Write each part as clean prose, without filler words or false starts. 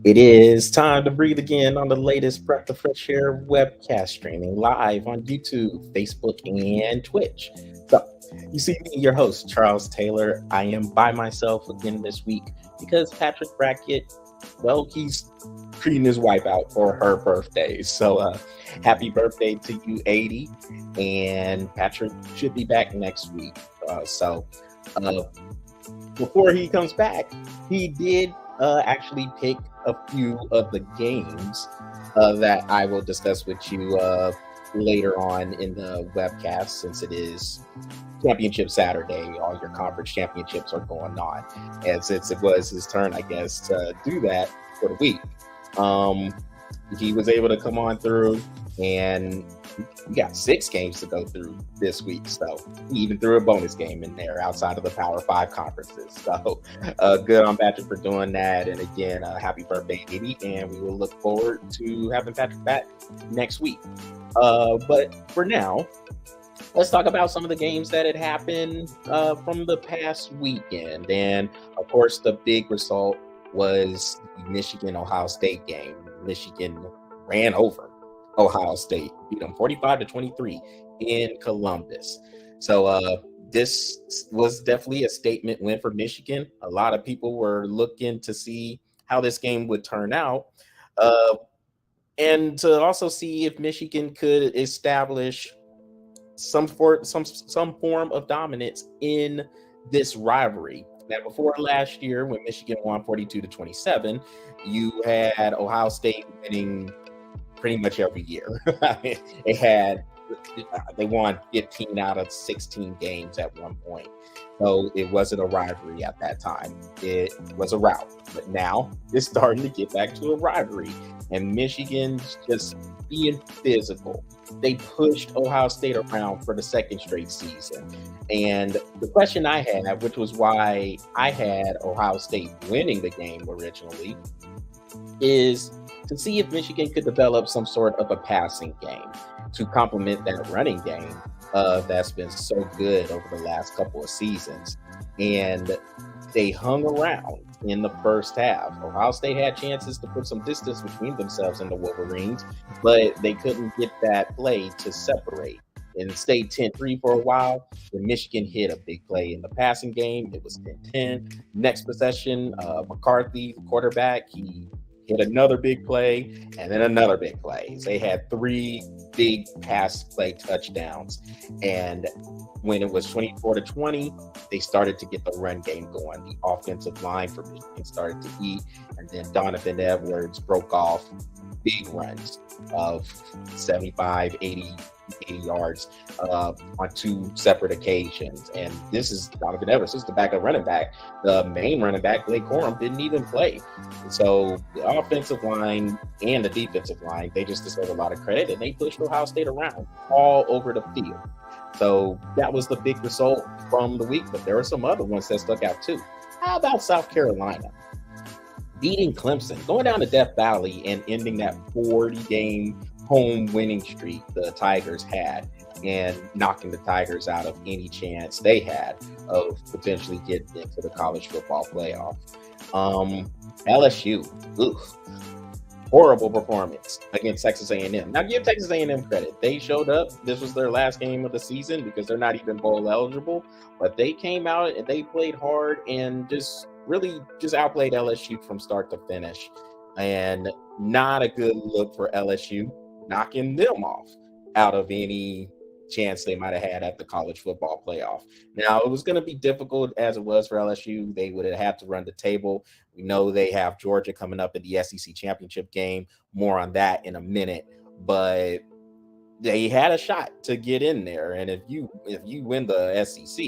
It is time to breathe again on the latest Breath of Fresh Air webcast streaming live on YouTube, Facebook, and Twitch. So, you see me, your host, Charles Taylor. I am by myself again this week because Patrick Brackett, well, he's treating his wife out for her birthday. So, happy birthday to you, 80. And Patrick should be back next week. Uh, Before he comes back, he did actually pick a few of the games that I will discuss with you later on in the webcast, since it is Championship Saturday. All your conference championships are going on, and since it was his turn, I guess, to do that for the week, um, he was able to come on through, and we got 6 games to go through this week. So he even threw a bonus game in there outside of the Power 5 conferences. So good on Patrick for doing that. And again, happy birthday, Edie. And we will look forward to having Patrick back next week. But for now, let's talk about some of the games that had happened from the past weekend. And of course, the big result was the Michigan-Ohio State game. Michigan ran over Ohio State, beat them 45-23 in Columbus. So this was definitely a statement win for Michigan. A lot of people were looking to see how this game would turn out, and to also see if Michigan could establish some form of dominance in this rivalry. Now, before last year, when Michigan won 42-27, you had Ohio State winning pretty much every year. They won 15 out of 16 games at one point. So it wasn't a rivalry at that time. It was a rout. But now it's starting to get back to a rivalry. And Michigan's just being physical. They pushed Ohio State around for the second straight season. And the question I had, which was why I had Ohio State winning the game originally, is to see if Michigan could develop some sort of a passing game to complement that running game that's been so good over the last couple of seasons. And they hung around in the first half. Ohio State had chances to put some distance between themselves and the Wolverines, but they couldn't get that play to separate. And stayed 10-3 for a while. When Michigan hit a big play in the passing game, it was 10-10. Next possession, McCarthy, the quarterback, he hit another big play, and then another big play. They had 3 big pass play touchdowns. And when it was 24-20, they started to get the run game going. The offensive line for Michigan started to eat, and then Donovan Edwards broke off big runs of 75, 80 yards on 2 separate occasions. And this is Donovan Edwards. This is the backup running back. The main running back, Blake Corum, didn't even play. So the offensive line and the defensive line, they just deserve a lot of credit, and they pushed Ohio State around all over the field. So that was the big result from the week, but there were some other ones that stuck out too. How about South Carolina beating Clemson, going down to Death Valley and ending that 40-game home winning streak the Tigers had, and knocking the Tigers out of any chance they had of potentially getting into the college football playoff. LSU, horrible performance against Texas A&M. Now, give Texas A&M credit. They showed up. This was their last game of the season because they're not even bowl eligible, but they came out and they played hard and just outplayed LSU from start to finish. And not a good look for LSU, knocking them off out of any chance they might have had at the college football playoff. Now, it was going to be difficult as it was for LSU. They would have had to run the table. We know they have Georgia coming up in the SEC championship game. More on that in a minute. But they had a shot to get in there. And if you win the SEC,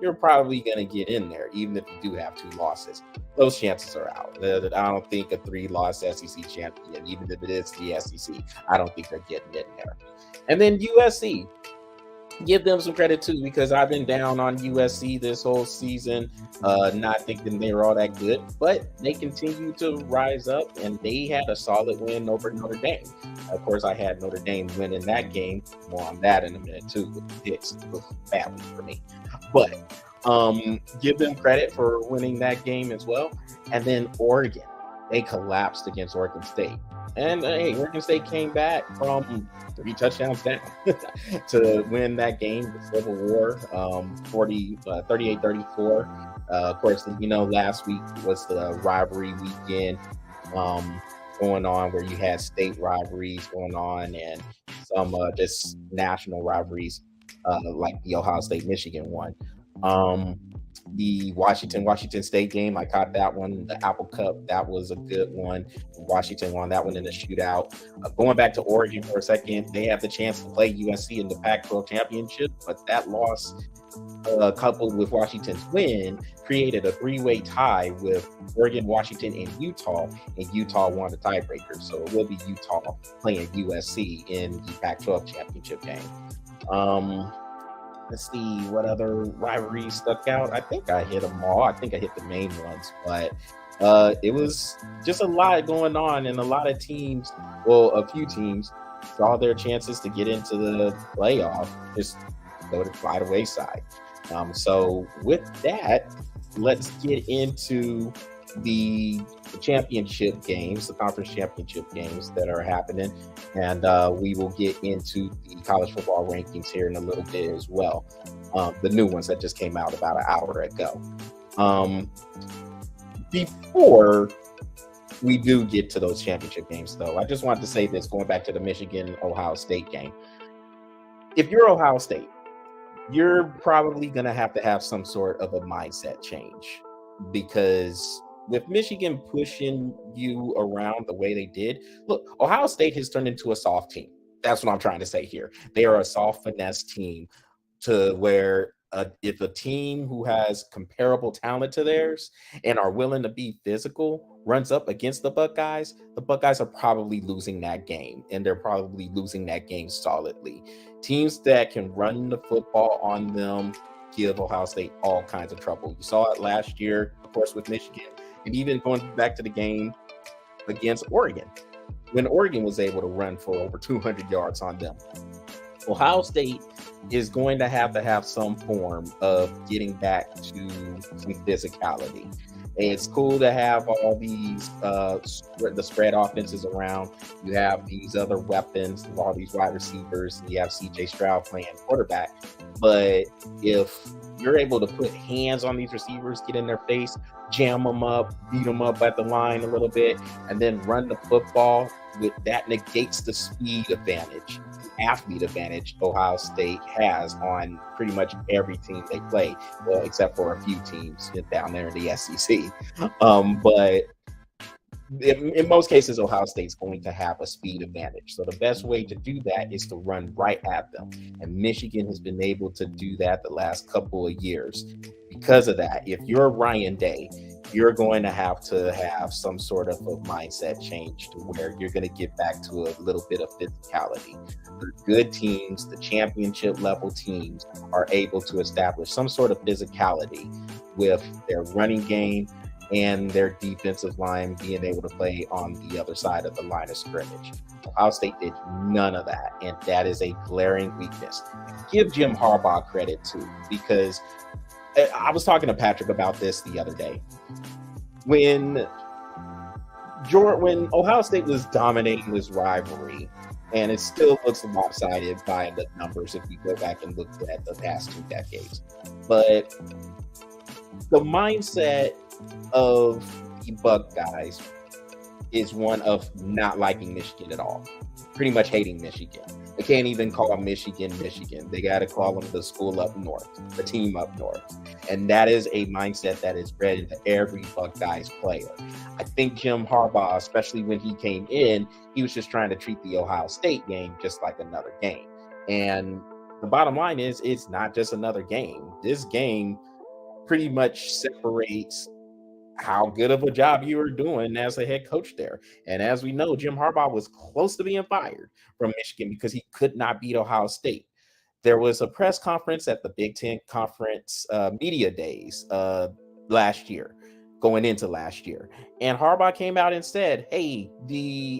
you're probably going to get in there, even if you do have 2 losses. Those chances are out. I don't think a 3-loss SEC champion, even if it is the SEC, I don't think they're getting in there. And then USC, give them some credit too, because I've been down on USC this whole season, not thinking they were all that good, but they continue to rise up, and they had a solid win over Notre Dame. Of course, I had Notre Dame winning that game. More on that in a minute too, with the picks. Badly for me, but give them credit for winning that game as well. And then Oregon, they collapsed against Oregon State. And hey, Oregon State came back from 3 touchdowns down to win that game, the Civil War, 38-34. Of course, last week was the rivalry weekend um, going on where you had state rivalries going on and some just national rivalries like the Ohio State Michigan one. Um, the Washington State game, I caught that one. The Apple Cup, that was a good one. Washington won that one in the shootout. Going back to Oregon for a second, they have the chance to play USC in the Pac-12 championship, but that loss, coupled with Washington's win, created a 3-way tie with Oregon, Washington, and Utah won the tiebreaker. So it will be Utah playing USC in the Pac-12 championship game. Let's see what other rivalries stuck out. I think I hit them all. I think I hit the main ones, but it was just a lot going on, and a lot of teams, well, a few teams saw their chances to get into the playoff just go to by the wayside. So with that, let's get into the championship games, the conference championship games that are happening, and we will get into the college football rankings here in a little bit as well, the new ones that just came out about an hour ago. Before we do get to those championship games, though, I just wanted to say this, going back to the Michigan-Ohio State game. If you're Ohio State, you're probably going to have some sort of a mindset change, because with Michigan pushing you around the way they did, look, Ohio State has turned into a soft team. That's what I'm trying to say here. They are a soft finesse team, to where if a team who has comparable talent to theirs and are willing to be physical runs up against the Buckeyes are probably losing that game, and they're probably losing that game solidly. Teams that can run the football on them give Ohio State all kinds of trouble. You saw it last year, of course, with Michigan, and even going back to the game against Oregon, when Oregon was able to run for over 200 yards on them. Ohio State is going to have some form of getting back to some physicality. It's cool to have all these the spread offenses around. You have these other weapons, all these wide receivers. You have CJ Stroud playing quarterback. But if you're able to put hands on these receivers, get in their face, jam them up, beat them up at the line a little bit, and then run the football, that negates the speed advantage, athlete advantage Ohio State has on pretty much every team they play, well, except for a few teams down there in the SEC. But in most cases, Ohio State's going to have a speed advantage. So the best way to do that is to run right at them. And Michigan has been able to do that the last couple of years. Because of that, if you're Ryan Day, you're going to have some sort of a mindset change to where you're going to get back to a little bit of physicality. The good teams, the championship level teams, are able to establish some sort of physicality with their running game and their defensive line being able to play on the other side of the line of scrimmage. Ohio State did none of that, and that is a glaring weakness. Give Jim Harbaugh credit too, because I was talking to Patrick about this the other day. When Ohio State was dominating this rivalry, and it still looks lopsided by the numbers if you go back and look at the past 2 decades. But the mindset of the Buckeyes is one of not liking Michigan at all, pretty much hating Michigan. They can't even call Michigan. They got to call them the school up north, the team up north. And that is a mindset that is bred into every Buckeyes player. I think Jim Harbaugh, especially when he came in, he was just trying to treat the Ohio State game just like another game. And the bottom line is, it's not just another game. This game pretty much separates how good of a job you were doing as a head coach there. And as we know, Jim Harbaugh was close to being fired from Michigan because he could not beat Ohio State. There was a press conference at the Big Ten Conference media days last year, going into last year. And Harbaugh came out and said, hey,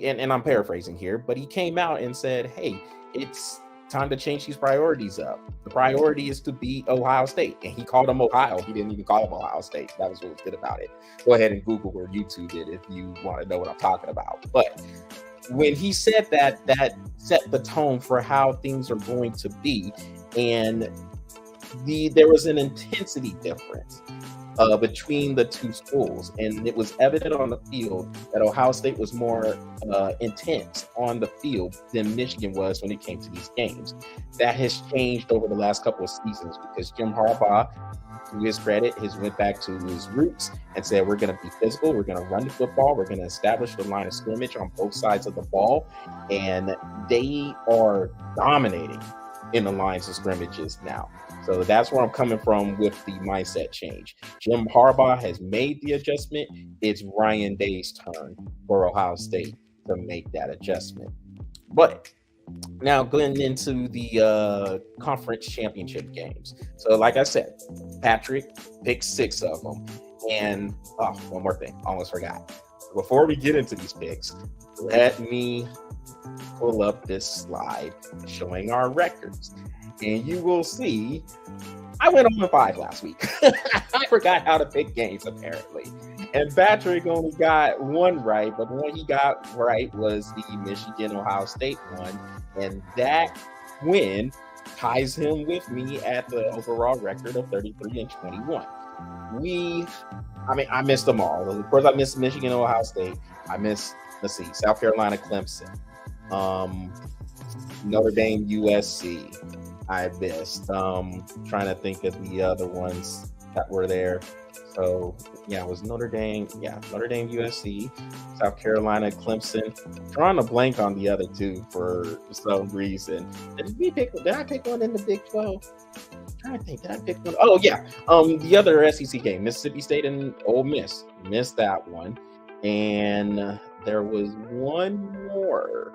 and I'm paraphrasing here, but he came out and said, hey, it's time to change these priorities up. The priority is to beat Ohio State. And he called them Ohio. He didn't even call them Ohio State. That was what was good about it. Go ahead and Google or YouTube it if you want to know what I'm talking about. But when he said that, that set the tone for how things are going to be. And there was an intensity difference between the two schools, and it was evident on the field that Ohio State was more intense on the field than Michigan was when it came to these games. That has changed over the last couple of seasons because Jim Harbaugh, to his credit, has went back to his roots and said, we're going to be physical, we're going to run the football, we're going to establish the line of scrimmage on both sides of the ball, and they are dominating in the lines of scrimmages now. So that's where I'm coming from with the mindset change. Jim Harbaugh has made the adjustment. It's Ryan Day's turn for Ohio State to make that adjustment. But now going into the conference championship games. So like I said, Patrick picked 6 of them. And one more thing, almost forgot. Before we get into these picks, let me pull up this slide showing our records. And you will see I went 0-5 last week. I forgot how to pick games, apparently. And Patrick only got 1 right, but the one he got right was the Michigan-Ohio State one. And that win ties him with me at the overall record of 33-21. I missed them all. Of course, I missed Michigan-Ohio State. I missed, South Carolina, Clemson. Notre Dame, USC. I missed. Trying to think of the other ones that were there. So yeah, it was Notre Dame, USC, South Carolina, Clemson. Drawing a blank on the other 2 for some reason. Did I pick one in the Big 12? I'm trying to think, did I pick one? Oh yeah. The other SEC game, Mississippi State and Ole Miss. Missed that one. And there was one more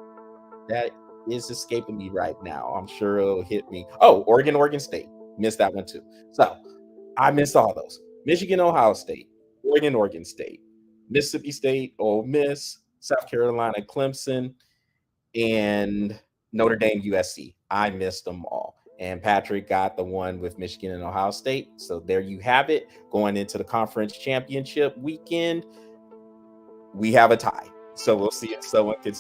that is escaping me right now. I'm sure it'll hit me. Oh, Oregon State. Missed that one too. So I missed all those. Michigan, Ohio State, Oregon State, Mississippi State, Ole Miss, South Carolina, Clemson, and Notre Dame, USC. I missed them all. And Patrick got the one with Michigan and Ohio State. So there you have it. Going into the conference championship weekend, we have a tie. So we'll see if someone can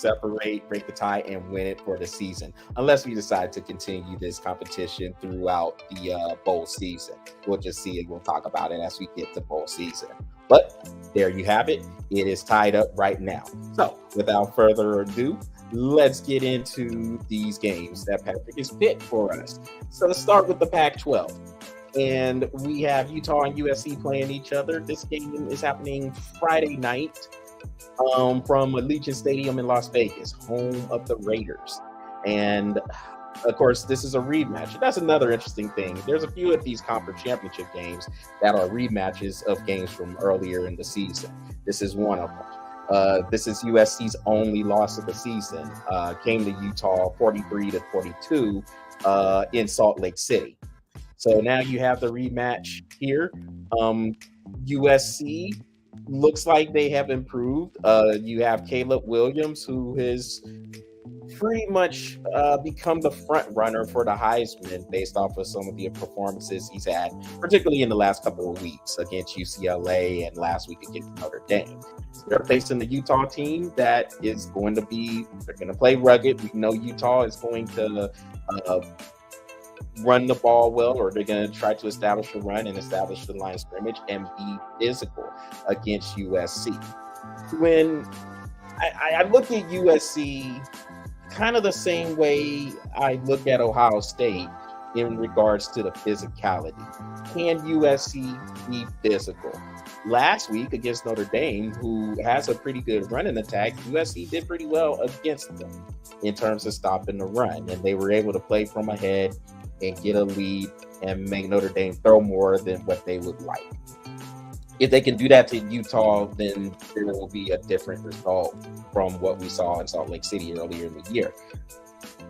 break the tie, and win it for the season. Unless we decide to continue this competition throughout the bowl season. We'll just see it. We'll talk about it as we get to bowl season. But there you have it. It is tied up right now. So without further ado, let's get into these games that Patrick has picked for us. So let's start with the Pac-12. And we have Utah and USC playing each other. This game is happening Friday night. From Allegiant Stadium in Las Vegas, home of the Raiders. And of course, this is a rematch. That's another interesting thing. There's a few of these conference championship games that are rematches of games from earlier in the season. This is one of them. This is USC's only loss of the season. Came to Utah 43-42 in Salt Lake City. So now you have the rematch here. USC looks like they have improved. You have Caleb Williams, who has pretty much become the front runner for the Heisman based off of some of the performances he's had, particularly in the last couple of weeks against UCLA and last week against Notre Dame. So they're facing the Utah team that is going to play rugged. We know Utah is going to run the ball well, or they're going to try to establish a run and establish the line of scrimmage and be physical against USC. When I look at USC kind of the same way I look at Ohio State in regards to the physicality. Can USC be physical? Last week against Notre Dame, who has a pretty good running attack, USC did pretty well against them in terms of stopping the run, and they were able to play from ahead and get a lead and make Notre Dame throw more than what they would like. If they can do that to Utah, then there will be a different result from what we saw in Salt Lake City earlier in the year.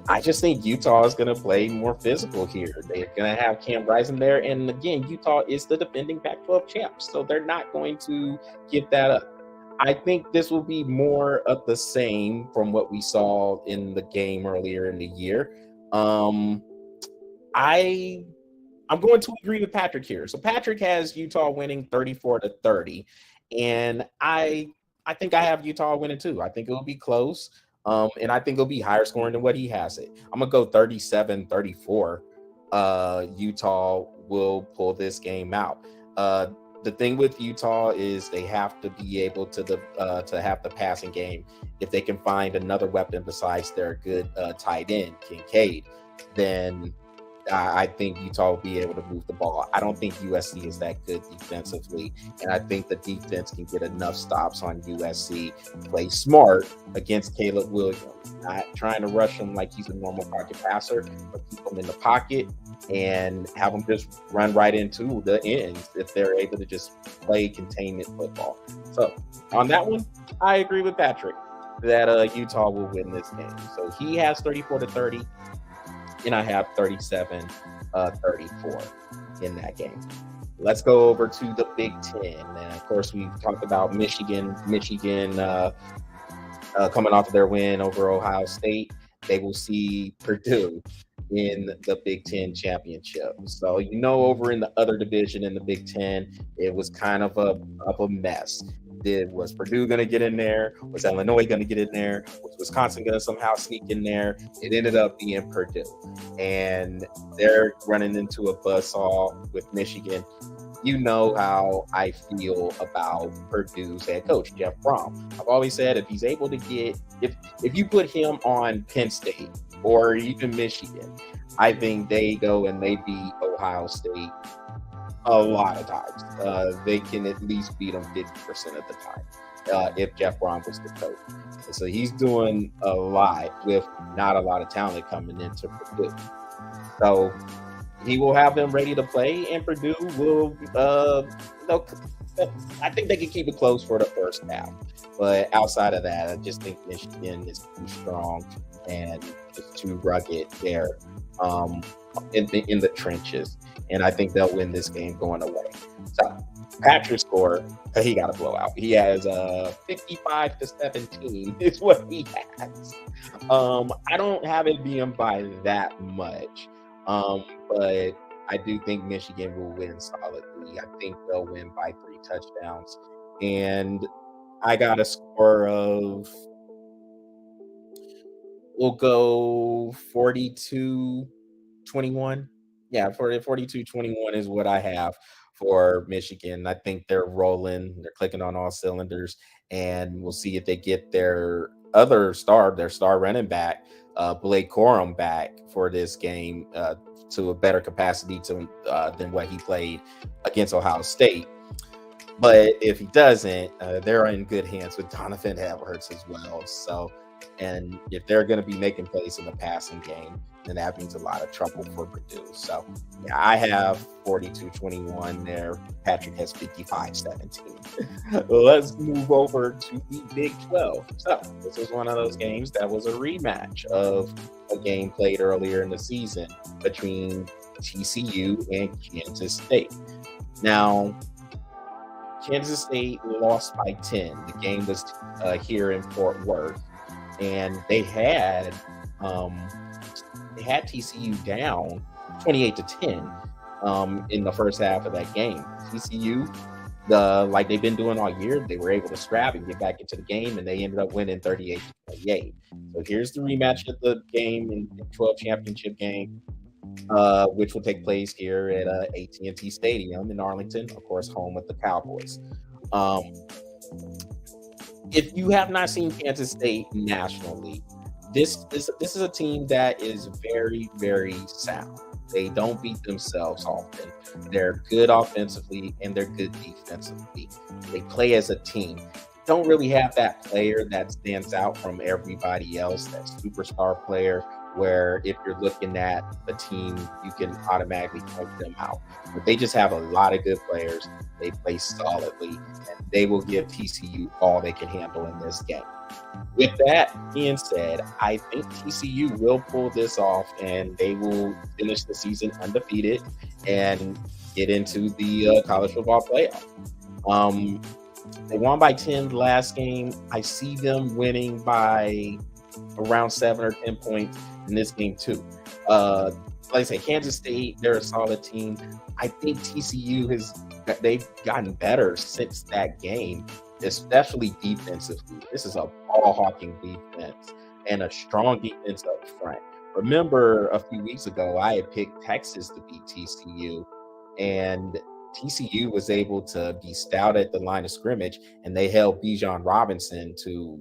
I just think Utah is going to play more physical here. They're going to have Cam Rising there. And again, Utah is the defending Pac-12 champs, so they're not going to give that up. I think this will be more of the same from what we saw in the game earlier in the year. Um, I I'm going to agree with Patrick here. So Patrick has Utah winning 34-30, and I think I have Utah winning too. I think it will be close. And I think it'll be higher scoring than what he has it. I'm gonna go 37-34. Utah will pull this game out. The thing with Utah is they have to be able to have the passing game. If they can find another weapon besides their good tight end Kincaid, then I think Utah will be able to move the ball. I don't think USC is that good defensively, and I think the defense can get enough stops on USC. Play smart against Caleb Williams, not trying to rush him like he's a normal pocket passer, but keep him in the pocket and have them just run right into the ends if they're able to just play containment football. So on that one, I agree with Patrick that Utah will win this game. So he has 34-30. And I have 37-34 in that game. Let's go over to the Big Ten. And of course, we've talked about Michigan coming off of their win over Ohio State. They will see Purdue in the Big Ten championship. So, over in the other division in the Big Ten, it was kind of a mess. Was Purdue going to get in there? Was Illinois going to get in there? Was Wisconsin going to somehow sneak in there? It ended up being Purdue. And they're running into a buzzsaw with Michigan. You know how I feel about Purdue's head coach, Jeff Brom. I've always said if he's able to if you put him on Penn State or even Michigan, I think they go and they beat Ohio State a lot of times. They can at least beat them 50% of the time if Jeff Brom was the coach. So he's doing a lot with not a lot of talent coming into Purdue. So he will have them ready to play, and Purdue will, I think they can keep it close for the first half. But outside of that, I just think Michigan is too strong and just too rugged there in the trenches. And I think they'll win this game going away. So Patrick's score, he got a blowout. He has 55-17 is what he has. I don't have it being by that much. But I do think Michigan will win solidly. I think they'll win by 3 touchdowns. And I got a score of, we'll go 42-21. Yeah, 42-21 is what I have for Michigan. I think they're rolling. They're clicking on all cylinders. And we'll see if they get their star running back, Blake Corum, back for this game to a better capacity than what he played against Ohio State. But if he doesn't, they're in good hands with Donovan Edwards as well. So, and if they're going to be making plays in the passing game, then that means a lot of trouble for Purdue. So, yeah, I have 42-21 there. Patrick has 55-17. Let's move over to the Big 12. So, this is one of those games that was a rematch of a game played earlier in the season between TCU and Kansas State. Now, Kansas State lost by 10. The game was here in Fort Worth, and they had TCU down 28-10 in the first half of that game. TCU, like they've been doing all year, they were able to scrap and get back into the game, and they ended up winning 38-28. So here's the rematch of the game in the 12 championship game, which will take place here at AT&T Stadium in Arlington, of course, home of the Cowboys. If you have not seen Kansas State nationally, this is a team that is very, very sound. They don't beat themselves often. They're good offensively and they're good defensively. They play as a team. Don't really have that player that stands out from everybody else, that superstar player, where if you're looking at the team, you can automatically point them out. But they just have a lot of good players. They play solidly, and they will give TCU all they can handle in this game. With that being said, I think TCU will pull this off, and they will finish the season undefeated and get into the college football playoff. They won by 10 last game. I see them winning by around 7 or 10 points in this game too. Like I say, Kansas State, they're a solid team. I think TCU they've gotten better since that game, especially defensively. This is a ball hawking defense and a strong defense up front. Remember a few weeks ago, I had picked Texas to beat TCU, and TCU was able to be stout at the line of scrimmage, and they held Bijan Robinson to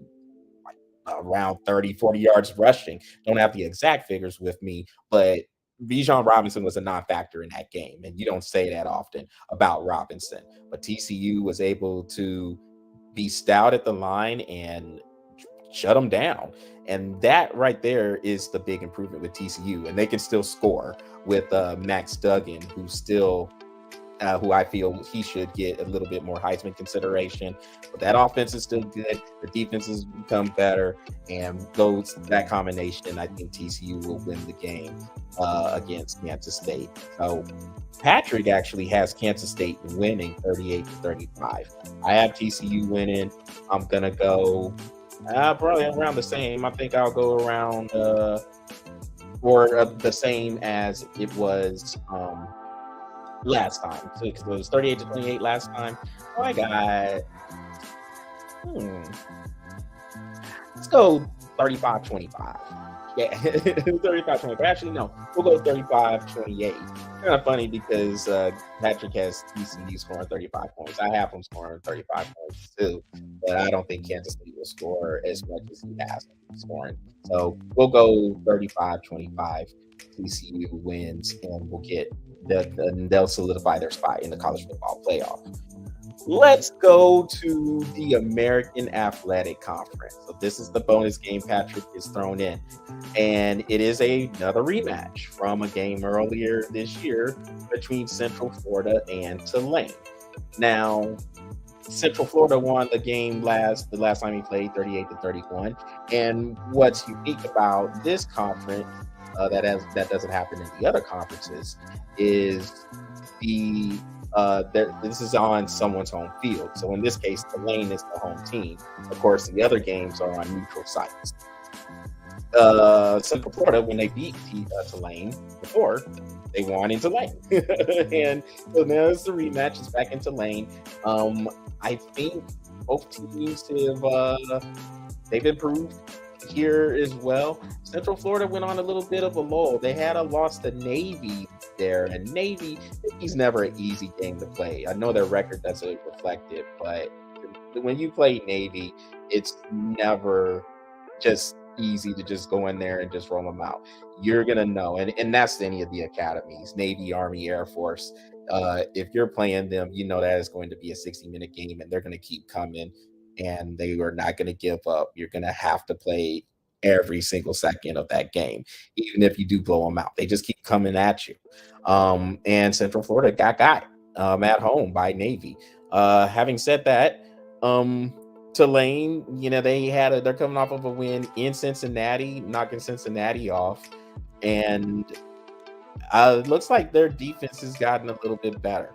around 30, 40 yards rushing. Don't have the exact figures with me, but Bijan Robinson was a non-factor in that game, and you don't say that often about Robinson. But TCU was able to be stout at the line and shut them down. And that right there is the big improvement with TCU. And they can still score with Max Duggan, who I feel he should get a little bit more Heisman consideration. But that offense is still good. The defense has become better. And that combination, I think TCU will win the game against Kansas State. So Patrick actually has Kansas State winning 38-35. I have TCU winning. I'm going to go probably around the same. I think I'll go around the same as it was last time. So it was 38-28 last time. So I got let's go 35-25. Yeah, 35-25. Actually, no, we'll go 35-28. Kind of funny because Patrick has TCU scoring 35 points. I have him scoring 35 points too, but I don't think Kansas State will score as much as he has scoring. So we'll go 35-25. TCU wins, and we'll get they'll solidify their spot in the college football playoff. Let's go to the American Athletic Conference. So this is the bonus game Patrick is thrown in. And it is another rematch from a game earlier this year between Central Florida and Tulane. Now, Central Florida won the game the last time he played, 38-31. And what's unique about this conference that doesn't happen in the other conferences is this is on someone's home field. So in this case, Tulane is the home team. Of course, the other games are on neutral sites. Central Florida, when they beat Tulane before, they won in Tulane. And so now it's the rematch. It's back in Tulane. I think both teams they've improved here as well. Central Florida went on a little bit of a lull. They had a loss to Navy there, and Navy's never an easy game to play. I know their record doesn't reflect it, but when you play Navy, it's never just easy to just go in there and just roll them out. You're gonna know, and that's any of the academies, Navy, Army, Air Force. If you're playing them, you know that it's going to be a 60-minute game, and they're going to keep coming, and they are not going to give up. You're going to have to play every single second of that game, even if you do blow them out. They just keep coming at you. And Central Florida got at home by Navy. Having said that, Tulane, they're coming off of a win in Cincinnati, knocking Cincinnati off, and it looks like their defense has gotten a little bit better.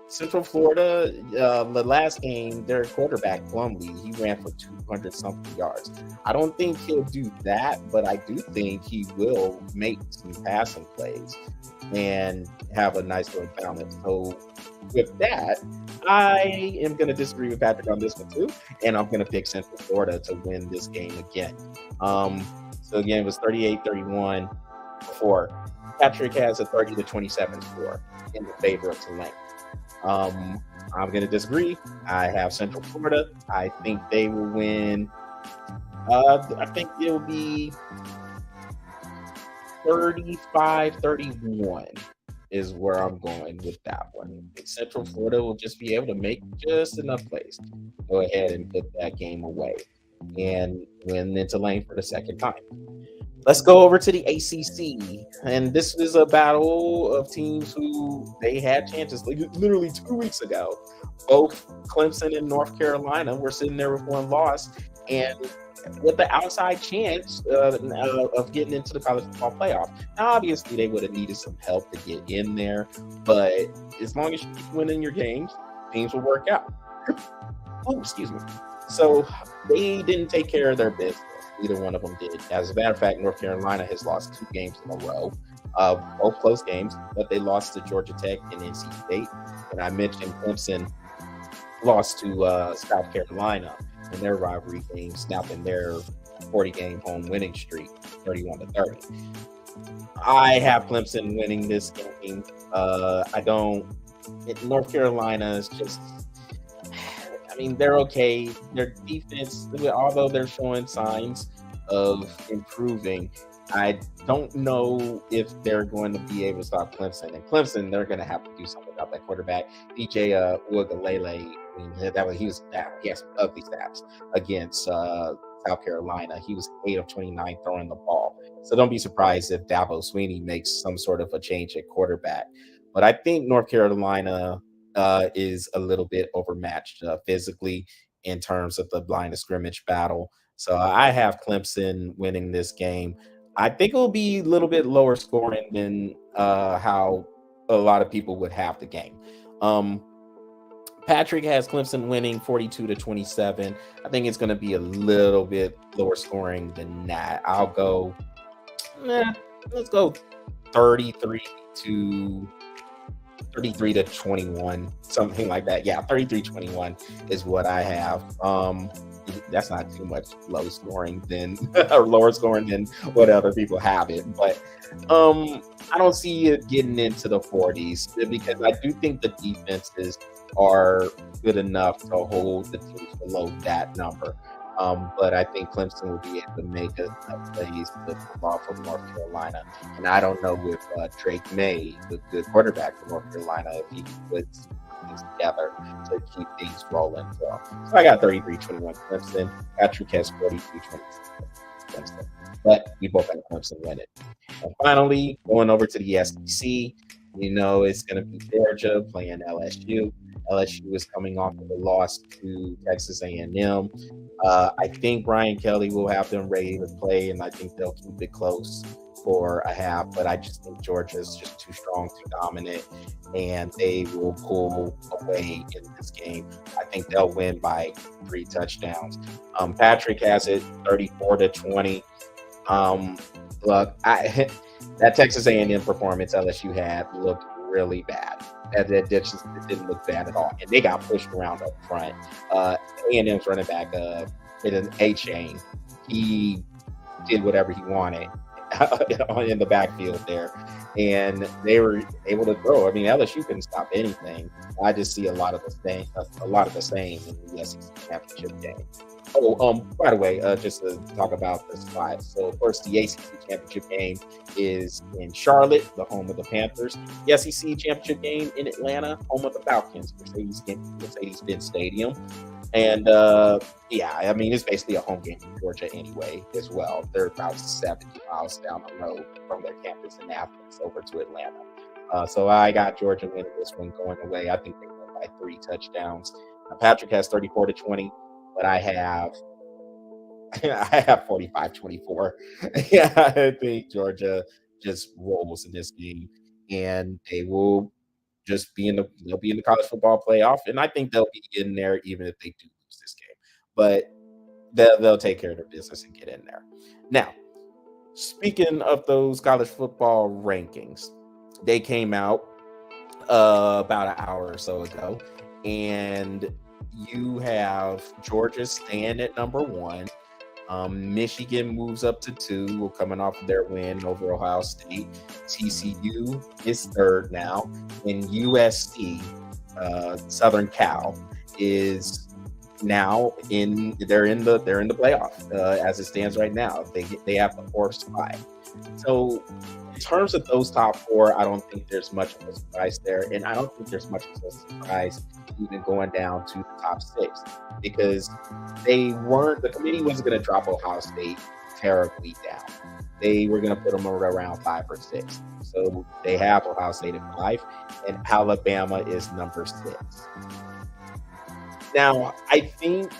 Central Florida, the last game, their quarterback, Plumlee, he ran for 200-something yards. I don't think he'll do that, but I do think he will make some passing plays and have a nice little balance. So with that, I am going to disagree with Patrick on this one too, and I'm going to pick Central Florida to win this game again. So again, it was 38-31 before. Patrick has a 30-27 score in the favor of Tulane. I'm going to disagree. I have Central Florida. I think they will win. I think it will be 35-31 is where I'm going with that one. Central Florida will just be able to make just enough plays. Go ahead and put that game away and win into Tulane for the second time. Let's go over to the ACC, and this is a battle of teams who they had chances literally 2 weeks ago. Both Clemson and North Carolina were sitting there with one loss, and with the outside chance of getting into the college football playoff. Now, obviously, they would have needed some help to get in there, but as long as you keep winning your games, things will work out. Oh, excuse me. So they didn't take care of their business. Neither one of them did. As a matter of fact, North Carolina has lost 2 games in a row, both close games, but they lost to Georgia Tech and NC State. And I mentioned Clemson lost to South Carolina in their rivalry game, snapping their 40-game home winning streak, 31-30. I have Clemson winning this game. I don't. North Carolina is just. I mean, they're okay. Their defense, although they're showing signs of improving, I don't know if they're going to be able to stop Clemson. And Clemson, they're going to have to do something about that quarterback. DJ Uiagalelei, he has some ugly stats against South Carolina. He was 8 of 29 throwing the ball. So don't be surprised if Dabo Swinney makes some sort of a change at quarterback. But I think North Carolina is a little bit overmatched physically in terms of the line of scrimmage battle. So I have Clemson winning this game. I think it will be a little bit lower scoring than how a lot of people would have the game. Patrick has Clemson winning 42-27. I think it's going to be a little bit lower scoring than that. I'll go, let's go 33-21, something like that. Yeah, 33-21 is what I have. That's not too much low scoring than or lower scoring than what other people have it. But I don't see it getting into the 40s because I do think the defenses are good enough to hold the teams below that number. But I think Clemson will be able to make enough plays to pull off of North Carolina. And I don't know if Drake May, the good quarterback for North Carolina, if he puts things together to keep things rolling. So I got 33-21 Clemson. Patrick has 42-27 Clemson. But we both have Clemson winning. And finally, going over to the SEC, it's going to be Georgia playing LSU. LSU is coming off of a loss to Texas A&M. I think Brian Kelly will have them ready to play, and I think they'll keep it close for a half. But I just think Georgia is just too strong, too dominant, and they will pull away in this game. I think they'll win by 3 touchdowns. Patrick has it 34-20. Look, that Texas A&M performance LSU had looked really bad. It didn't look bad at all. And they got pushed around up front. A&M's running back, in an A-chain, he did whatever he wanted in the backfield there. And they were able to throw. I mean, LSU couldn't stop anything. I just see a lot of the same in the SEC championship game. Oh, by the way, just to talk about the spot. So, first, the ACC championship game is in Charlotte, the home of the Panthers. The SEC championship game in Atlanta, home of the Falcons, Mercedes-Benz Stadium. And I mean, it's basically a home game in Georgia anyway, as well. They're about 70 miles down the road from their campus in Athens over to Atlanta. So I got Georgia winning this one going away. I think they win by 3 touchdowns. Patrick has 34-20. But I have 45-24. Yeah, I think Georgia just rolls in this game, and they will just be in the college football playoff, and I think they'll be in there even if they do lose this game. But they'll take care of their business and get in there. Now, speaking of those college football rankings, they came out about an hour or so ago, and you have Georgia staying at number 1. Michigan moves up to 2, coming off of their win over Ohio State. TCU is 3rd now, and USC, Southern Cal, is now they're in the playoff as it stands right now. They have the 4th spot. So in terms of those top 4, I don't think there's much of a surprise there, and I don't think there's much of a surprise even going down to the top 6 because the committee wasn't going to drop Ohio State terribly down. They were going to put them around 5 or 6. So they have Ohio State at 5, and Alabama is number 6. Now, I think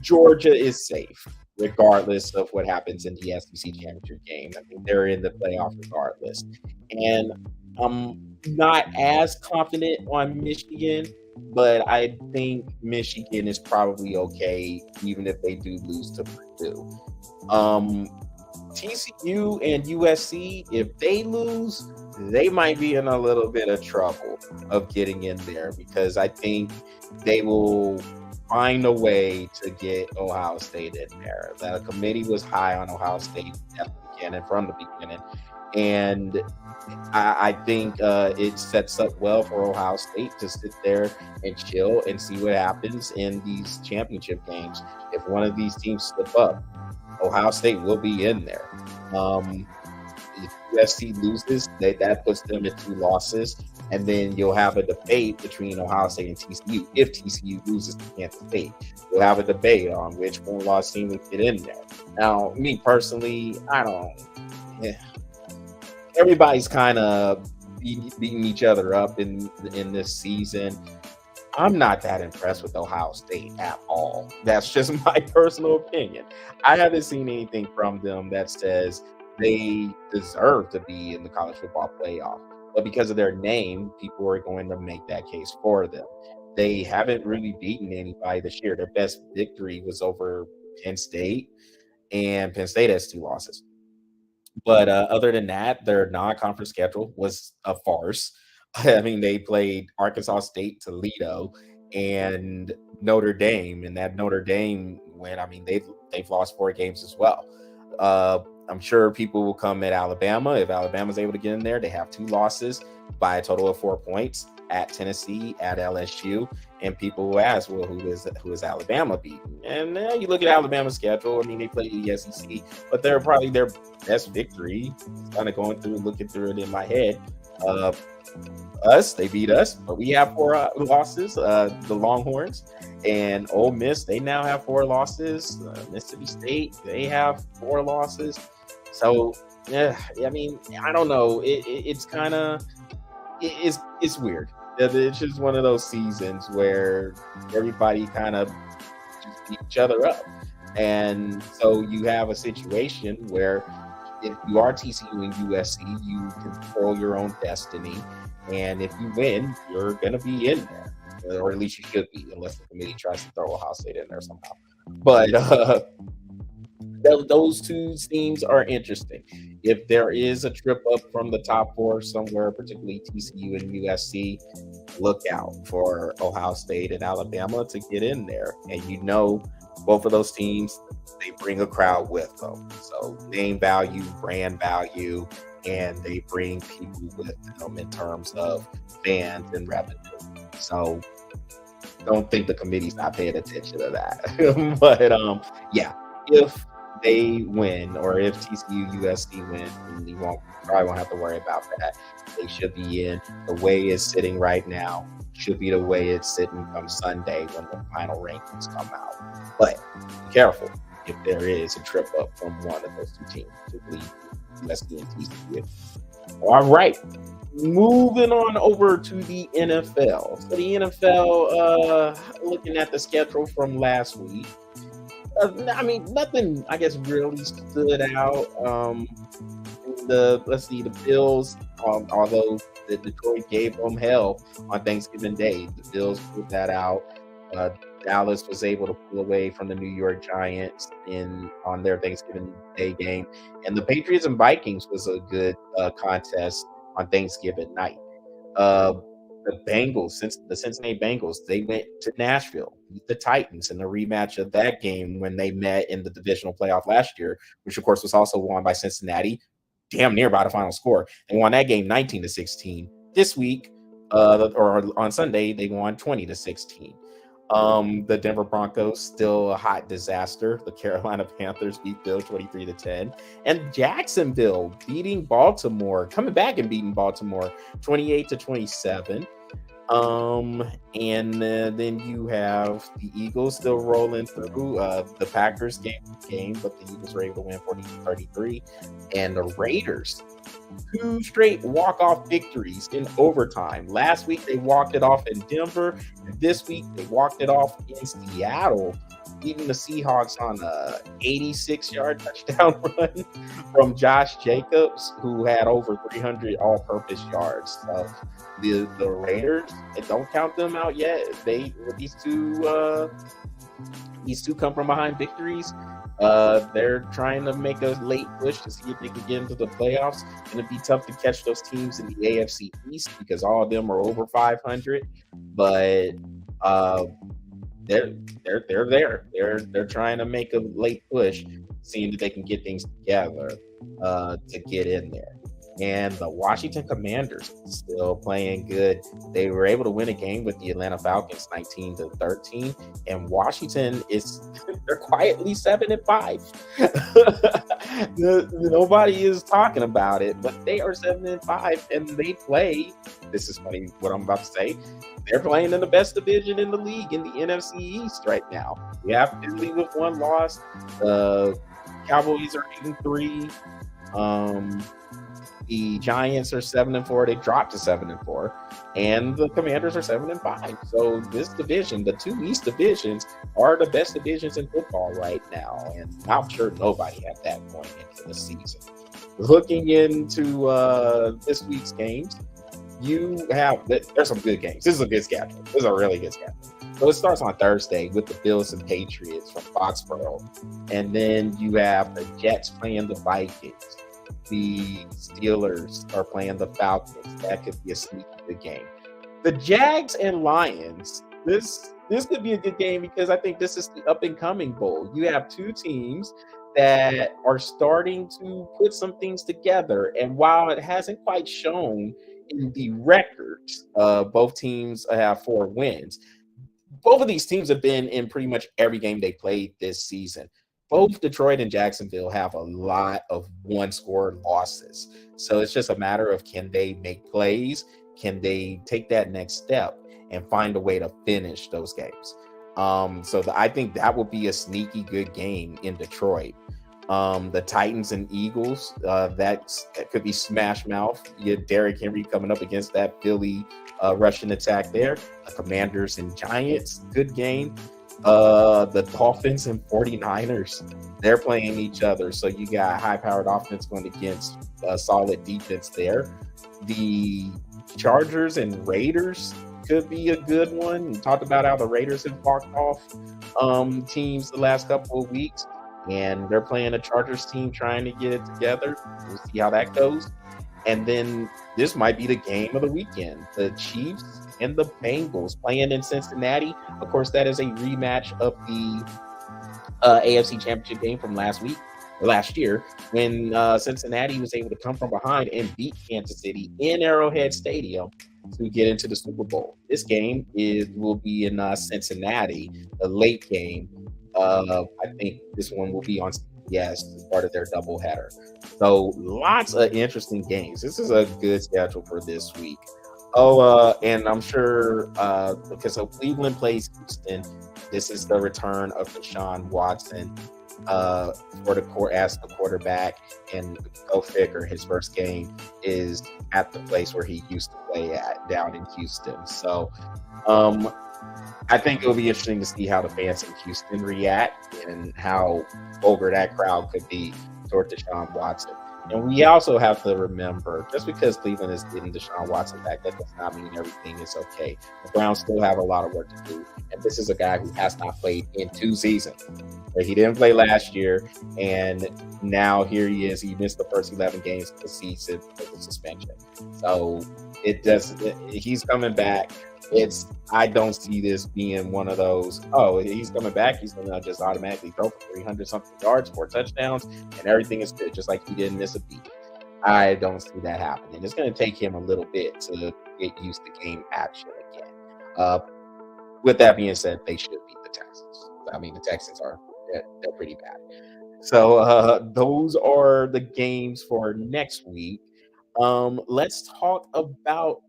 Georgia is safe regardless of what happens in the SEC championship game. I mean, they're in the playoff regardless. And I'm not as confident on Michigan but I think Michigan is probably okay, even if they do lose to Purdue. Um, TCU and USC, if they lose, they might be in a little bit of trouble of getting in there, because I think they will find a way to get Ohio State in there. The committee was high on Ohio State at the beginning, from the beginning, and I think it sets up well for Ohio State to sit there and chill and see what happens in these championship games. If one of these teams slip up, Ohio State will be in there. If USC loses, that puts them at 2 losses, and then you'll have a debate between Ohio State and TCU. If TCU loses to Kansas State, you'll have a debate on which one-loss team would get in there. Now, me personally, I don't. Yeah, everybody's kind of beating each other up in this season. I'm not that impressed with Ohio State at all. That's just my personal opinion. I haven't seen anything from them that says they deserve to be in the college football playoff. But because of their name, people are going to make that case for them. They haven't really beaten anybody this year. Their best victory was over Penn State, and Penn State has 2 losses. But other than that, their non-conference schedule was a farce. I mean, they played Arkansas State, Toledo, and Notre Dame. And that Notre Dame win, I mean, they've lost 4 games as well. I'm sure people will come at Alabama. If Alabama's able to get in there, they have 2 losses by a total of 4 points at Tennessee, at LSU. And people will ask, well, who is Alabama beating? And you look at Alabama's schedule. I mean, they play the SEC, but they're probably their best victory. Kind of looking through it in my head. They beat us, but we have 4 losses. The Longhorns and Ole Miss, they now have 4 losses. Mississippi State, they have 4 losses. So, yeah, I mean, I don't know. It's kind of it's weird. It's just one of those seasons where everybody kind of just beat each other up, and so you have a situation where if you are TCU and USC, you control your own destiny. And if you win, you're going to be in there, or at least you should be, unless the committee tries to throw Ohio State in there somehow. But those 2 teams are interesting. If there is a trip up from the top 4 somewhere, particularly TCU and USC, look out for Ohio State and Alabama to get in there. And both of those teams, they bring a crowd with them. So name value, brand value, and they bring people with them in terms of fans and revenue. So don't think the committee's not paying attention to that. But yeah, if they win, or if TCU USC win, you probably won't have to worry about that. They should be in. The way it's sitting right now should be the way it's sitting come Sunday when the final rankings come out. But be careful if there is a trip up from one of those 2 teams, particularly USC and TCU. All right, moving on over to the NFL. So the NFL, looking at the schedule from last week, I mean, nothing, I guess, really stood out. The Bills, although the Detroit gave them hell on Thanksgiving Day, the Bills put that out. Dallas was able to pull away from the New York Giants on their Thanksgiving Day game, and the Patriots and Vikings was a good contest on Thanksgiving night. The Bengals, the Cincinnati Bengals, they went to Nashville, beat the Titans in the rematch of that game when they met in the divisional playoff last year, which of course was also won by Cincinnati, damn near by the final score. They won that game 19-16. This week, or on Sunday, they won 20-16. The Denver Broncos, still a hot disaster. The Carolina Panthers beat Bill 23-10. And Jacksonville beating Baltimore, coming back and beating Baltimore 28-27. And then you have the Eagles still rolling through. The Packers game, but the Eagles were able to win 40-33. And the Raiders, 2 straight walk-off victories in overtime. Last week they walked it off in Denver, and this week they walked it off in Seattle. beating the Seahawks on a 86-yard touchdown run from Josh Jacobs, who had over 300 all-purpose yards. So the Raiders, don't count them out yet. These two come from behind victories. They're trying to make a late push to see if they can get into the playoffs. And it'd be tough to catch those teams in the AFC East because all of them are over 500. But they're there. They're trying to make a late push, seeing that they can get things together to get in there. And the Washington Commanders still playing good. They were able to win a game with the Atlanta Falcons 19-13. And Washington they're quietly 7-5. Nobody is talking about it, but they are 7-5, and they play. This is funny what I'm about to say. They're playing in the best division in the league in the NFC East right now. We have Philly with one loss. Cowboys are 8-3. The Giants are 7-4. They dropped to 7-4, and the Commanders are 7-5. So this division, the two East divisions, are the best divisions in football right now, and I'm sure nobody had that going into the season. Looking into this week's games, there's some good games. This is a good schedule. This is a really good schedule. So it starts on Thursday with the Bills and Patriots from Foxborough, and then you have the Jets playing the Vikings. The Steelers are playing the Falcons. That could be a sneaky good game. The Jags and Lions. This could be a good game because I think this is the up and coming bowl. You have two teams that are starting to put some things together, and while it hasn't quite shown in the records, both teams have 4 wins. Both of these teams have been in pretty much every game they played this season. Both Detroit and Jacksonville have a lot of one-score losses. So it's just a matter of, can they make plays? Can they take that next step and find a way to finish those games? I think that would be a sneaky good game in Detroit. The Titans and Eagles, that could be smash mouth. You have Derrick Henry coming up against that Philly rushing attack there. The Commanders and Giants, good game. The Dolphins and 49ers, they're playing each other. So you got high-powered offense going against solid defense there. The Chargers and Raiders could be a good one. We talked about how the Raiders have walked off teams the last couple of weeks, and they're playing a Chargers team trying to get it together. We'll see how that goes. And then this might be the game of the weekend. The Chiefs and the Bengals playing in Cincinnati. Of course, that is a rematch of the AFC Championship game from last year, when Cincinnati was able to come from behind and beat Kansas City in Arrowhead Stadium to get into the Super Bowl. This game will be in Cincinnati, the late game. I think this one will be on CBS as part of their doubleheader. So lots of interesting games. This is a good schedule for this week. And I'm sure because Cleveland plays Houston, this is the return of Deshaun Watson as the quarterback, and go figure, his first game is at the place where he used to play at down in Houston. So I think it'll be interesting to see how the fans in Houston react and how over that crowd could be toward Deshaun Watson. And we also have to remember, just because Cleveland is getting Deshaun Watson back, that does not mean everything is okay. The Browns still have a lot of work to do. And this is a guy who has not played in 2 seasons. He didn't play last year, and now here he is. He missed the first 11 games of the season with the suspension. So he's coming back. I don't see this being one of those, he's coming back, he's going to just automatically throw for 300-something yards, 4 touchdowns, and everything is good, just like he didn't miss a beat. I don't see that happening. It's going to take him a little bit to get used to game action again. With that being said, they should beat the Texans. I mean, the Texans they're pretty bad. So those are the games for next week. Let's talk about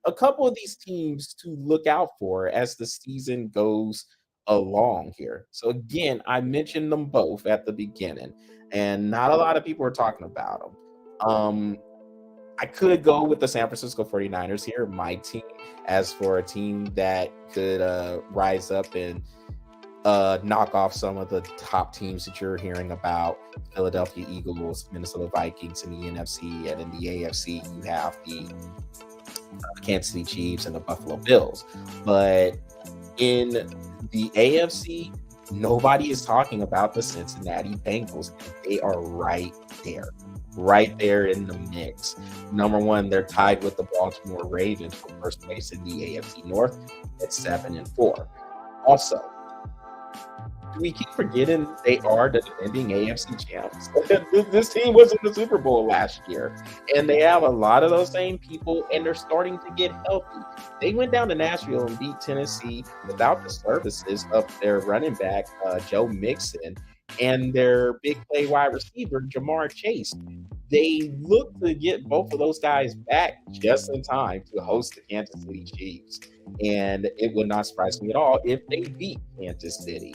a couple of these teams to look out for as the season goes along here. So again, I mentioned them both at the beginning, and not a lot of people are talking about them. I could go with the San Francisco 49ers here, my team, as for a team that could rise up and knock off some of the top teams that you're hearing about: Philadelphia Eagles, Minnesota Vikings in the NFC, and in the AFC, you have the Kansas City Chiefs and the Buffalo Bills. But in the AFC, nobody is talking about the Cincinnati Bengals. They are right there in the mix. Number one, they're tied with the Baltimore Ravens for first place in the AFC North at 7-4. Also, we keep forgetting they are the defending AFC champs. This team was in the Super Bowl last year, and they have a lot of those same people, and they're starting to get healthy. They went down to Nashville and beat Tennessee without the services of their running back, Joe Mixon, and their big play wide receiver, Jamar Chase. They look to get both of those guys back just in time to host the Kansas City Chiefs. And it would not surprise me at all if they beat Kansas City,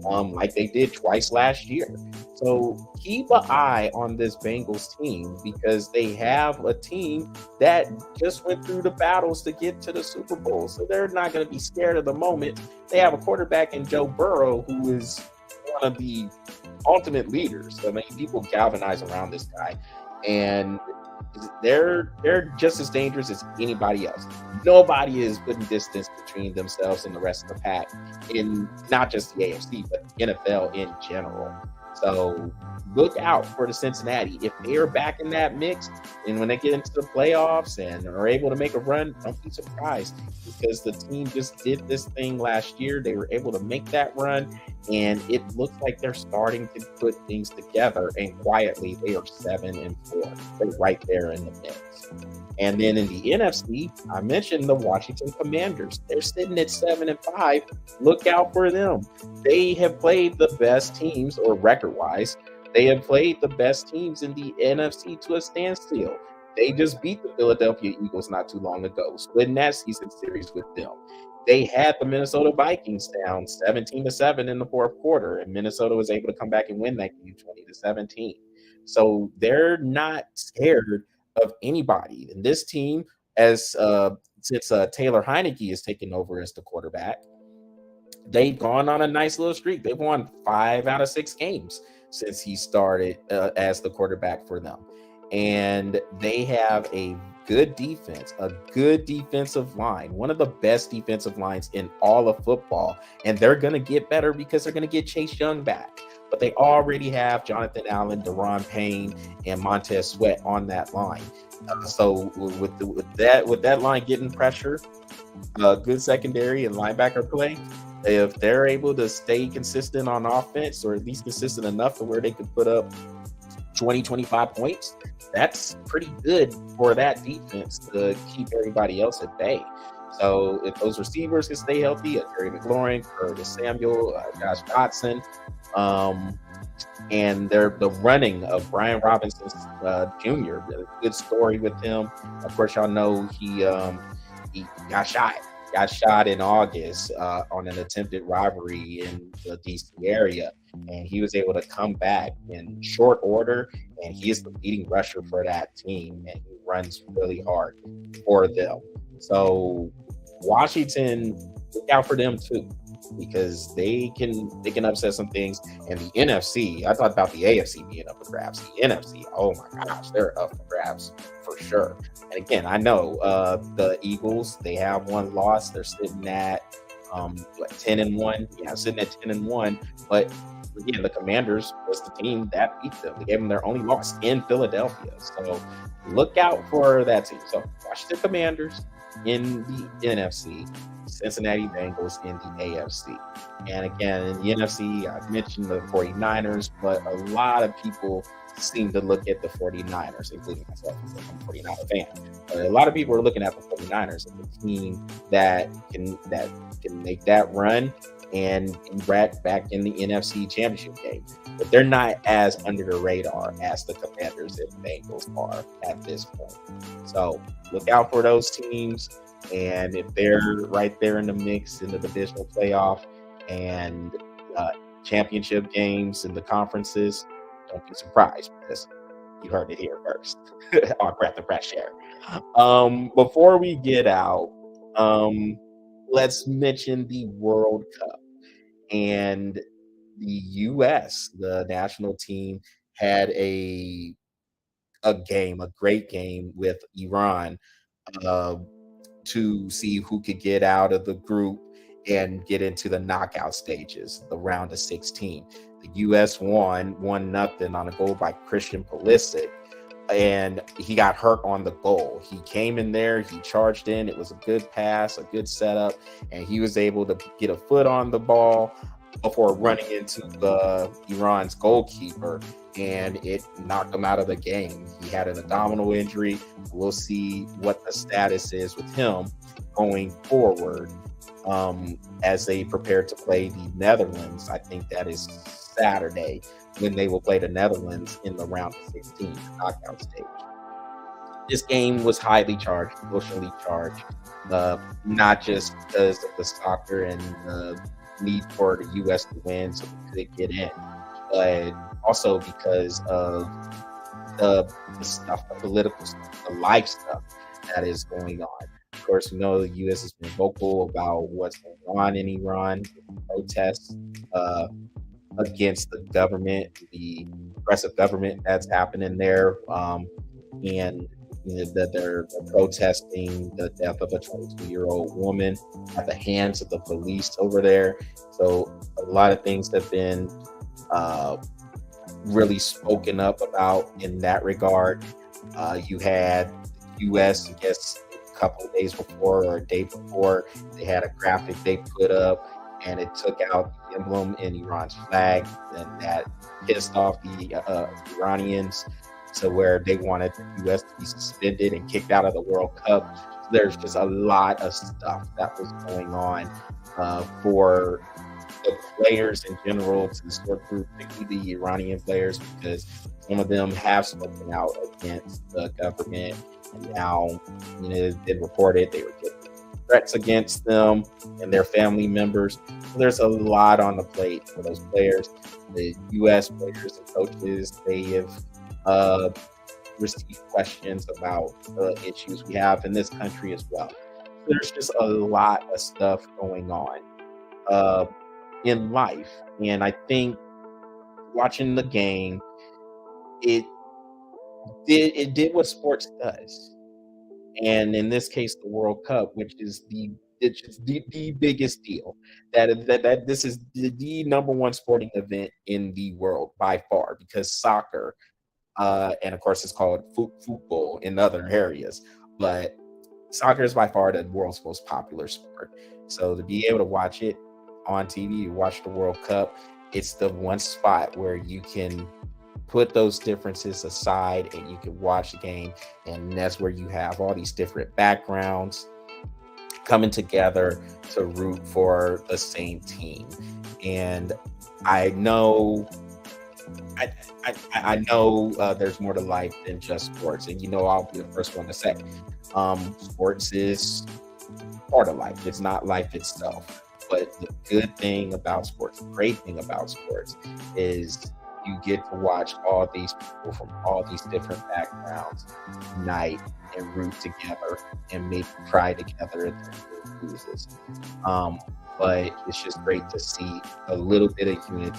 like they did twice last year. So keep an eye on this Bengals team, because they have a team that just went through the battles to get to the Super Bowl. So they're not going to be scared of the moment. They have a quarterback in Joe Burrow, who is one of the ultimate leaders. I mean, people galvanize around this guy, and they're just as dangerous as anybody else. Nobody is putting distance between themselves and the rest of the pack, in not just the AFC, but NFL in general. So look out for the Cincinnati. If they are back in that mix, and when they get into the playoffs and are able to make a run, don't be surprised, because the team just did this thing last year. They were able to make that run, and it looks like they're starting to put things together. And quietly, they are 7-4. They're right there in the mix. And then in the NFC, I mentioned the Washington Commanders. They're sitting at 7-5. Look out for them. They have played the best teams, or record-wise, they have played the best teams in the NFC to a standstill. They just beat the Philadelphia Eagles not too long ago, splitting that season series with them. They had the Minnesota Vikings down 17-7 in the fourth quarter, and Minnesota was able to come back and win that game 20-17. So they're not scared of anybody. And this team, as since Taylor Heineke is taking over as the quarterback, they've gone on a nice little streak. They've won 5 out of 6 games since he started as the quarterback for them. And they have a good defense, a good defensive line, one of the best defensive lines in all of football. And they're going to get better because they're going to get Chase Young back. But they already have Jonathan Allen, Daron Payne, and Montez Sweat on that line. So with that line getting pressure, good secondary and linebacker play, if they're able to stay consistent on offense, or at least consistent enough to where they can put up 20-25 points, that's pretty good for that defense to keep everybody else at bay. So if those receivers can stay healthy, Terry McLaurin, Curtis Samuel, Josh Dotson, and the running of Brian Robinson Jr., a good story with him. Of course, y'all know he got shot in August on an attempted robbery in the DC area, and he was able to come back in short order, and he is the leading rusher for that team, and he runs really hard for them. So Washington, look out for them too, because they can upset some things. And the NFC, I thought about the AFC being up for grabs. The NFC, oh my gosh, they're up for grabs for sure. And again, I know the Eagles, they have one loss. They're sitting at 10-1. Yeah, sitting at 10-1. But again, the Commanders was the team that beat them. They gave them their only loss in Philadelphia. So look out for that team. So Washington Commanders in the NFC, Cincinnati Bengals in the AFC. And again, in the NFC, I mentioned the 49ers, but a lot of people seem to look at the 49ers, including myself, because I'm a 49er fan. But a lot of people are looking at the 49ers as a team that can make that run and get back in the NFC Championship game. But they're not as under the radar as the Commanders and Bengals are at this point. So look out for those teams. And if they're right there in the mix in the divisional playoff and championship games in the conferences, don't be surprised, because you heard it here first. Our breath of fresh air. Before we get out, let's mention the World Cup. And the U.S., the national team, had a great game with Iran, uh, to see who could get out of the group and get into the knockout stages, the round of 16. The U.S. won 1-0 on a goal by Christian Pulisic, and he got hurt on the goal. He came in there, he charged in. It was a good pass, a good setup, and he was able to get a foot on the ball before running into Iran's goalkeeper, and it knocked him out of the game. He had an abdominal injury. We'll see what the status is with him going forward, as they prepare to play the Netherlands. I think that is Saturday, when they will play the Netherlands in the round of 16, the knockout stage. This game was highly charged, emotionally charged, not just because of the soccer and the need for the U.S. to win so we could get in, but also because of the stuff, the political stuff, the life stuff that is going on. Of course, we know the U.S. has been vocal about what's going on in Iran, protests against the government, the oppressive government that's happening there, and that they're protesting the death of a 22-year-old woman at the hands of the police over there. So a lot of things have been really spoken up about in that regard. You had the U.S., I guess, a couple of days before or a day before, they had a graphic they put up, and it took out the emblem in Iran's flag, and that pissed off the Iranians to where they wanted the U.S. to be suspended and kicked out of the World Cup. So there's just a lot of stuff that was going on for the players in general to sort through, particularly the Iranian players, because some of them have spoken out against the government, and now it's been reported they were getting threats against them and their family members. So there's a lot on the plate for those players. The U.S. players and coaches, they have received questions about the issues we have in this country as well. There's just a lot of stuff going on in life, and I think watching the game, it did what sports does, and in this case, the World Cup, which is the biggest deal. That this is the number one sporting event in the world by far, because soccer, and of course, it's called football in other areas, but soccer is by far the world's most popular sport. So to be able to watch it on TV, watch the World Cup, it's the one spot where you can put those differences aside and you can watch the game, and that's where you have all these different backgrounds coming together to root for the same team. And I know there's more to life than just sports, and I'll be the first one to say sports is part of life. It's not life itself, but the good thing about sports, the great thing about sports, is you get to watch all these people from all these different backgrounds unite and root together and maybe cry together at the loses. But it's just great to see a little bit of unity,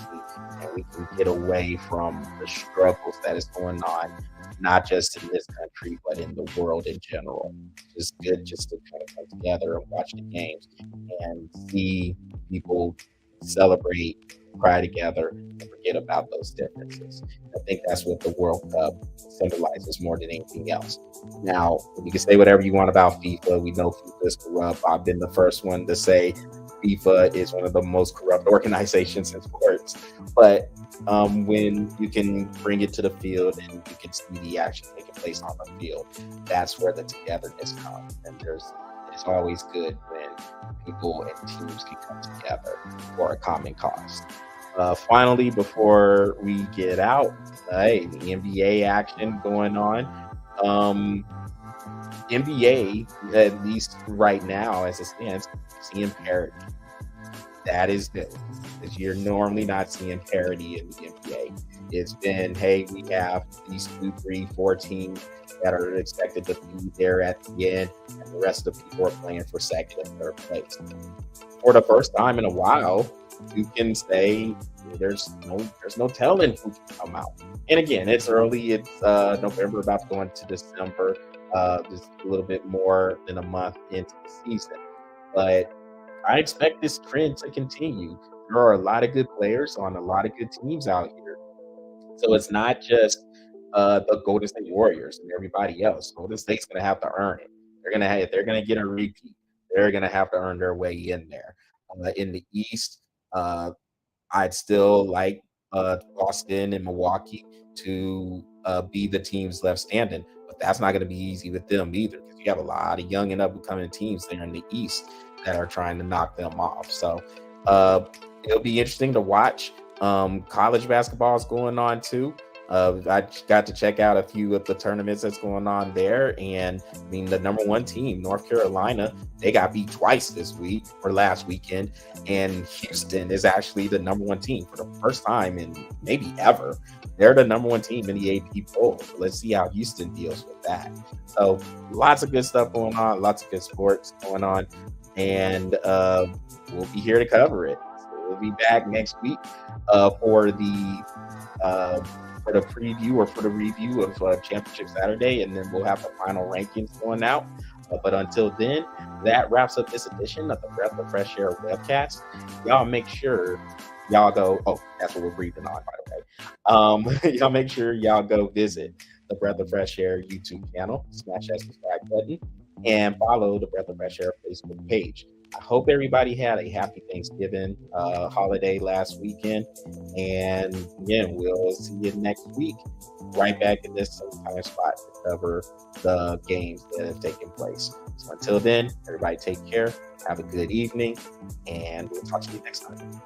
and we can get away from the struggles that is going on, not just in this country, but in the world in general. It's good just to kind of come together and watch the games and see people celebrate, cry together, and forget about those differences. I think that's what the World Cup symbolizes more than anything else. Now, you can say whatever you want about FIFA. We know FIFA is corrupt. I've been the first one to say FIFA is one of the most corrupt organizations in sports. But when you can bring it to the field and you can see the action taking place on the field, that's where the togetherness comes. And it's always good when people and teams can come together for a common cause. Finally, before we get out, the NBA action going on. NBA, at least right now, as it stands, seeing parity. That is good, because you're normally not seeing parity in the NBA. It's been, hey, we have these 2, 3, 4 teams that are expected to be there at the end, and the rest of the people are playing for second and third place. For the first time in a while, you can say there's no telling who can come out. And again, it's early. It's November, about to go into December. Just a little bit more than a month into the season, but I expect this trend to continue. There are a lot of good players on a lot of good teams out here. So it's not just the Golden State Warriors and everybody else. Golden State's going to have to earn it. If they're going to get a repeat, they're going to have to earn their way in there. In the East, uh, I'd still like Boston and Milwaukee to be the teams left standing, but that's not going to be easy with them either because you have a lot of young and up and coming teams there in the East that are trying to knock them off. So uh, it'll be interesting to watch. College basketball is going on too. I got to check out a few of the tournaments that's going on there, and I mean the number one team, North Carolina, they got beat twice this week or last weekend, and Houston is actually the number one team for the first time in maybe ever. They're the number one team in the AP poll. So let's see how Houston deals with that. So lots of good stuff going on, lots of good sports going on, and we'll be here to cover it. So we'll be back next week for the preview or for the review of Championship Saturday, and then we'll have the final rankings going out. But until then, that wraps up this edition of the Breath of Fresh Air webcast. Y'all make sure y'all go. Oh, that's what we're breathing on, by the way. Y'all make sure y'all go visit the Breath of Fresh Air YouTube channel, smash that subscribe button, and follow the Breath of Fresh Air Facebook page. I hope everybody had a happy Thanksgiving holiday last weekend. And again, we'll see you next week, right back in this same time spot to cover the games that have taken place. So until then, everybody take care, have a good evening, and we'll talk to you next time.